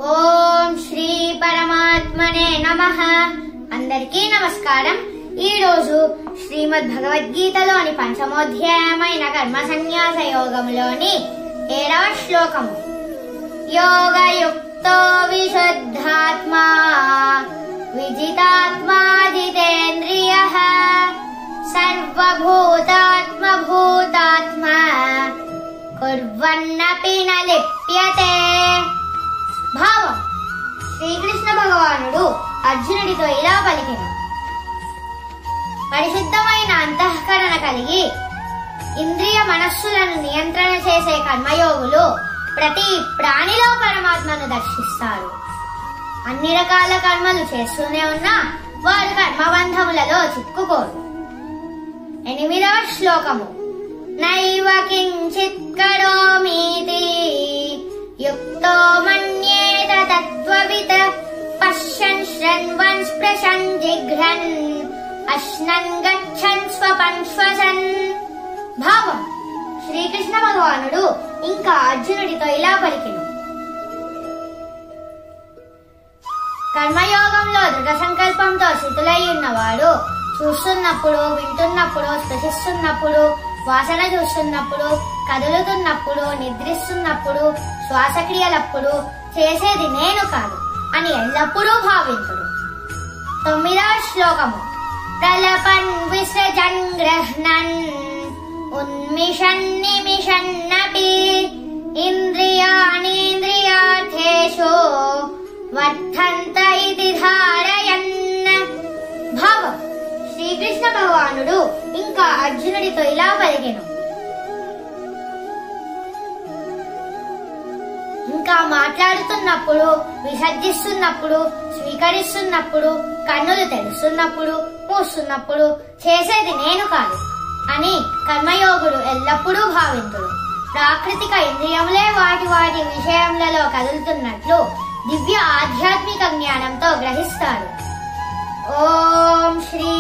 ఓం శ్రీ పరమాత్మనే నమః. అందరికీ నమస్కారం. ఈ రోజు శ్రీమద్ భగవద్గీతలోని పంచమోధ్యాయమైన కర్మ సన్యాస యోగంలోని 7వ శ్లోకము. యోగయుక్తో విశుద్ధాత్మా విజితాత్మా జితేంద్రియః సర్వభూతాత్మ భూతాత్మా కుర్వన్నపి న లిప్యతే. భావం: శ్రీకృష్ణ భగవానుడు అర్జునుడితో ఇలా పలికెను. పరిశుద్ధమైన అంతఃకరణ కలిగి ఇంద్రియ మనస్సులను నియంత్రణ చేసే కర్మయోగులు ప్రతి ప్రాణిలో పరమాత్మను దర్శిస్తారు. అన్ని రకాల కర్మలు చేస్తూనే ఉన్నా వారు కర్మబంధములలో చిక్కుకోరు. 8వ శ్లోకము. నైవ కించిత్ కరోమీతి యుక్తో మన్యేత తత్వవిత్ పశ్యన్ శృణ్వన్ స్పృశన్ జిఘ్రన్ అశ్నన్ గచ్చన్ స్వపన్ శ్వసన్. భావం: శ్రీకృష్ణ భగవానుడు ఇంకా అర్జునుడితో ఇలా పలికెను. కర్మయోగంలో దృఢ సంకల్పంతో స్థితులై ఉన్నవాడు చూస్తున్నప్పుడు, వింటున్నప్పుడు, స్పృశిస్తున్నప్పుడు, వాసన చూస్తున్నప్పుడు, కదులుతున్నప్పుడు, నిద్రిస్తున్నప్పుడు, శ్వాసక్రియలప్పుడు చేసేది నేను కాదు అని ఎల్లప్పుడూ భావింతుడు. 9వ శ్లోకము. ప్రలపన్ విసృజన్ గ్రహ్ణన్ ఉన్మిషన్ నిమిషన్నపి ఇంద్రియాణీంద్రియార్థేషు వర్ధంత ఇతి ధారయన్. భావం: శ్రీకృష్ణ భగవానుడు ఇంకా అర్జునుడితో ఇలా పలికెను. ఇంకా మాట్లాడుతున్నప్పుడు, విసర్జిస్తున్నప్పుడు, స్వీకరిస్తున్నప్పుడు, కన్నులు తెరుస్తున్నప్పుడు, మూస్తున్నప్పుడు చేసేది నేను కాదు అని కర్మయోగుడు ఎల్లప్పుడూ భావింతుడు. ప్రాకృతిక ఇంద్రియములే వాటి వాటి విషయములలో కదులుతున్నట్లు దివ్య ఆధ్యాత్మిక జ్ఞానంతో గ్రహిస్తారు. ఓం శ్రీ